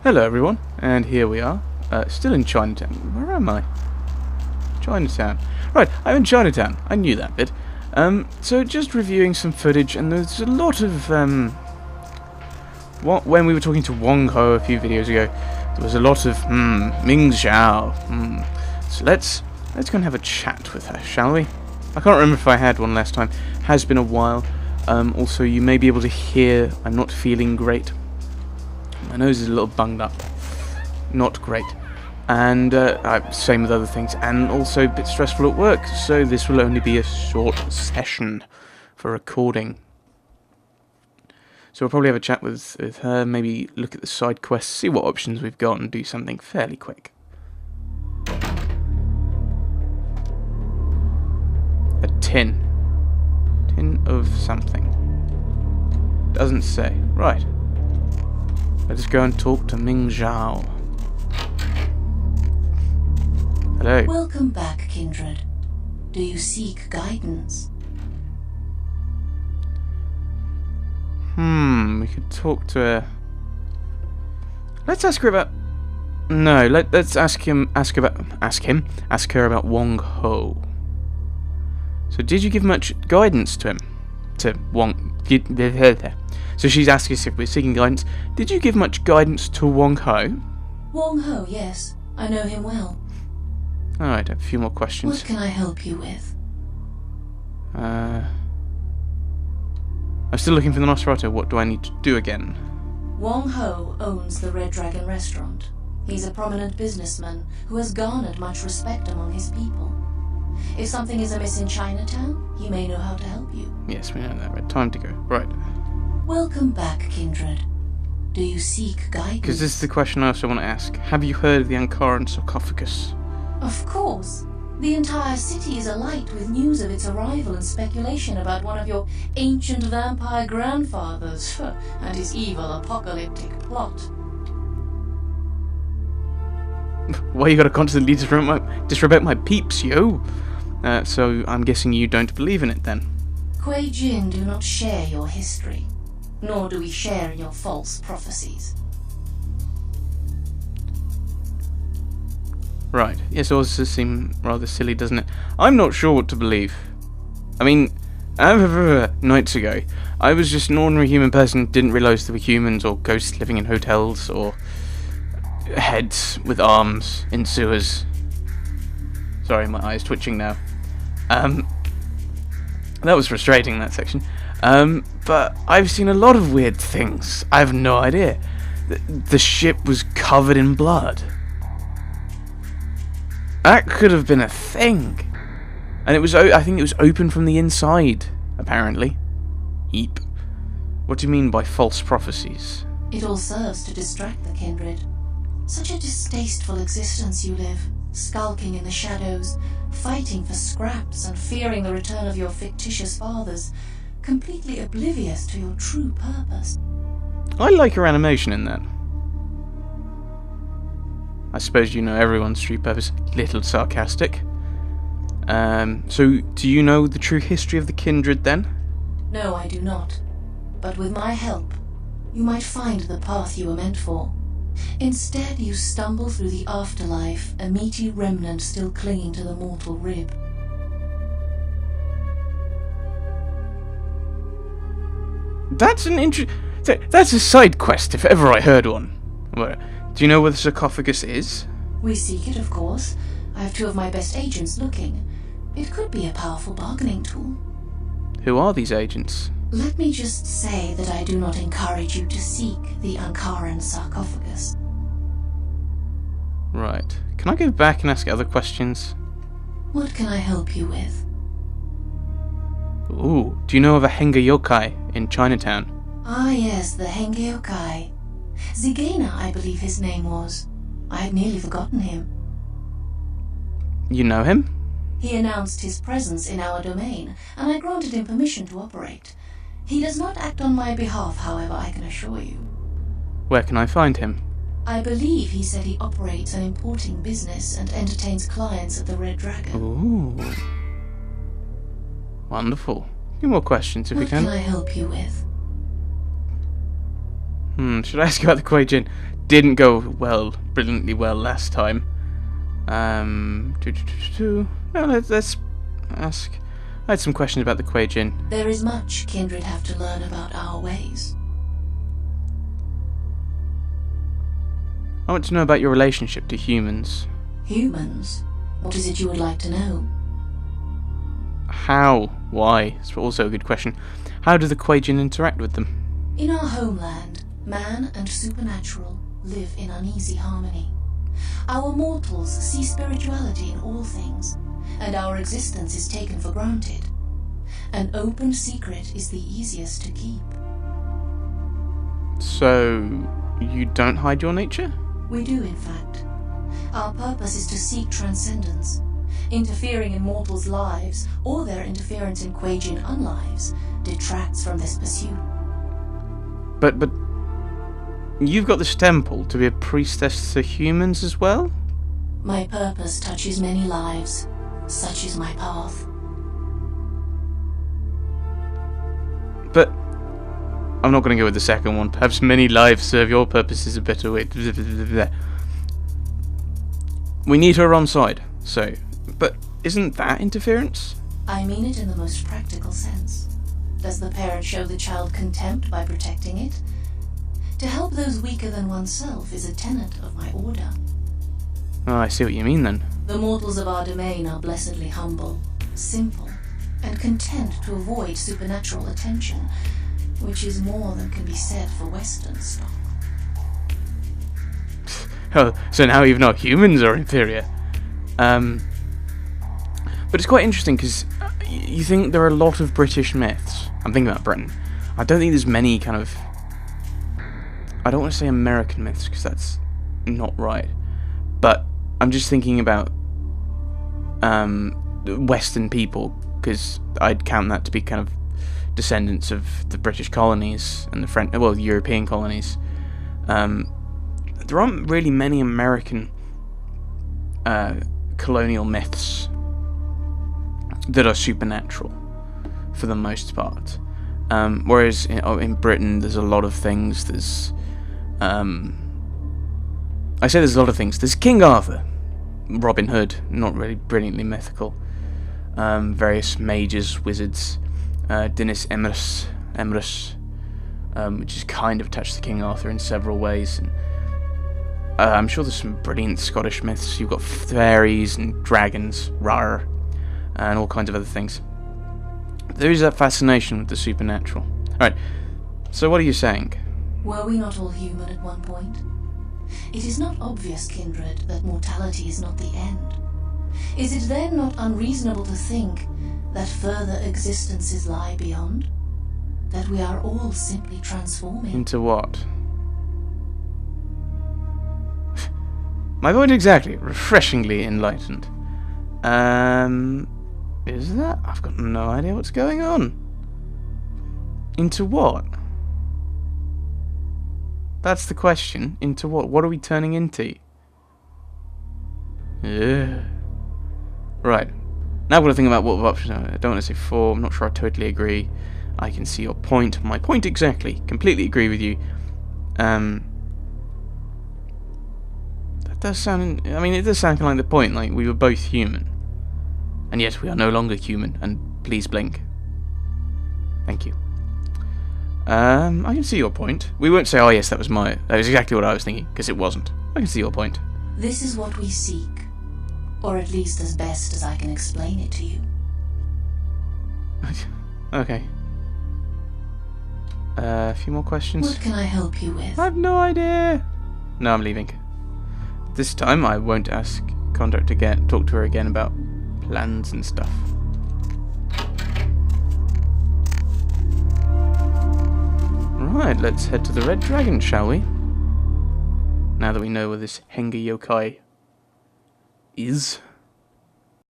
Hello everyone, and here we are, still in Chinatown. Where am I? Chinatown. Right, I'm in Chinatown. I knew that bit. So just reviewing some footage, and there's a lot of, when we were talking to Wong Ho a few videos ago, there was a lot of, Ming Xiao. So let's go and have a chat with her, shall we? I can't remember if I had one last time. Has been a while. Also, you may be able to hear I'm not feeling great. My nose is a little bunged up. Not great. And same with other things. And also a bit stressful at work. So this will only be a short session for recording. So we'll probably have a chat with her. Maybe look at the side quests. See what options we've got. And do something fairly quick. A tin. Tin of something. Doesn't say. Right. Let us go and talk to Ming Xiao. Hello. Welcome back, kindred. Do you seek guidance? We could talk to her. Let's ask her about... No, let's ask her about Wong Ho. So did you give much guidance to him? To Wong... So she's asking us if we're seeking guidance. Did you give much guidance to Wong Ho? Wong Ho, yes. I know him well. Alright, a few more questions. What can I help you with? I'm still looking for the Nosferatu. What do I need to do again? Wong Ho owns the Red Dragon restaurant. He's a prominent businessman who has garnered much respect among his people. If something is amiss in Chinatown, he may know how to help you. Yes, we know that. Right, time to go. Right. Welcome back, kindred. Do you seek guidance? Because this is the question I also want to ask. Have you heard of the Ankaran sarcophagus? Of course. The entire city is alight with news of its arrival and speculation about one of your ancient vampire grandfathers and his evil apocalyptic plot. Why you gotta constantly disrespect my peeps, yo? So I'm guessing you don't believe in it then? Kuei Jin do not share your history, nor do we share in your false prophecies. Right. Yes, it also seems rather silly, doesn't it? I'm not sure what to believe. I mean, nights ago, I was just an ordinary human person, didn't realise there were humans or ghosts living in hotels or heads with arms in sewers. Sorry, my eye's twitching now. That was frustrating, that section. But I've seen a lot of weird things. I have no idea. The ship was covered in blood. That could have been a thing. And it was, I think it was open from the inside, apparently. Eep. What do you mean by false prophecies? It all serves to distract the kindred. Such a distasteful existence you live, skulking in the shadows, fighting for scraps and fearing the return of your fictitious fathers, completely oblivious to your true purpose. I like your animation in that. I suppose you know everyone's true purpose. Little sarcastic. So, do you know the true history of the kindred then? No, I do not. But with my help, you might find the path you were meant for. Instead, you stumble through the afterlife, a meaty remnant still clinging to the mortal rib. That's that's a side quest, if ever I heard one. Do you know where the sarcophagus is? We seek it, of course. I have two of my best agents looking. It could be a powerful bargaining tool. Who are these agents? Let me just say that I do not encourage you to seek the Ankaran sarcophagus. Right. Can I go back and ask other questions? What can I help you with? Ooh, do you know of a Henga yokai in Chinatown? Ah yes, the Hengeokai. Zigena, I believe his name was. I had nearly forgotten him. You know him? He announced his presence in our domain, and I granted him permission to operate. He does not act on my behalf, however, I can assure you. Where can I find him? I believe he said he operates an importing business and entertains clients at the Red Dragon. Ooh. Wonderful. A few more questions if you can. What can I help you with? Should I ask about the Kuei Jin? didn't go well, brilliantly well last time. No, let's ask. I had some questions about the Kuei Jin. There is much kindred have to learn about our ways. I want to know about your relationship to humans. Humans? What is it you would like to know? How? Why? It's also a good question. How do the Kuei Jin interact with them? In our homeland, man and supernatural live in uneasy harmony. Our mortals see spirituality in all things, and our existence is taken for granted. An open secret is the easiest to keep. So, you don't hide your nature? We do, in fact. Our purpose is to seek transcendence. Interfering in mortals' lives, or their interference in Kuei Jin unlives, detracts from this pursuit. But you've got this temple to be a priestess to humans as well? My purpose touches many lives. Such is my path. But I'm not going to go with the second one. Perhaps many lives serve your purpose is a better way. We need her on side, so... But isn't that interference? I mean it in the most practical sense. Does the parent show the child contempt by protecting it? To help those weaker than oneself is a tenet of my order. Oh, I see what you mean then. The mortals of our domain are blessedly humble, simple, and content to avoid supernatural attention, which is more than can be said for Western stock. Oh, so now even our humans are inferior. But it's quite interesting because you think there are a lot of British myths. I'm thinking about Britain. I don't think there's many kind of... I don't want to say American myths because that's not right. But I'm just thinking about Western people because I'd count that to be kind of descendants of the British colonies and the French, well, the European colonies. There aren't really many American colonial myths that are supernatural for the most part. Whereas in Britain, there's a lot of things. There's I say there's a lot of things. There's King Arthur, Robin Hood, not really brilliantly mythical. Various mages, wizards, Dinas Emrys, which is kind of touched the King Arthur in several ways. And, I'm sure there's some brilliant Scottish myths. You've got fairies and dragons, rar, and all kinds of other things. There is that fascination with the supernatural. Alright, so what are you saying? Were we not all human at one point? It is not obvious, kindred, that mortality is not the end. Is it then not unreasonable to think that further existences lie beyond? That we are all simply transforming? Into what? My point exactly. Refreshingly enlightened. Is that? I've got no idea what's going on. Into what? That's the question. Into what? What are we turning into? Yeah. Right. Now I've got to think about what options are. I don't want to say 4. I'm not sure I totally agree. I can see your point. My point exactly. Completely agree with you. That does sound... I mean, it does sound kind of like the point. Like, we were both human. And yet we are no longer human. And please blink. Thank you. I can see your point. We won't say, oh yes, that was exactly what I was thinking, because it wasn't. I can see your point. This is what we seek. Or at least as best as I can explain it to you. Okay. A few more questions. What can I help you with? I have no idea. No, I'm leaving. This time I won't talk to her again about plans and stuff. Right, let's head to the Red Dragon, shall we? Now that we know where this Henga Yokai is.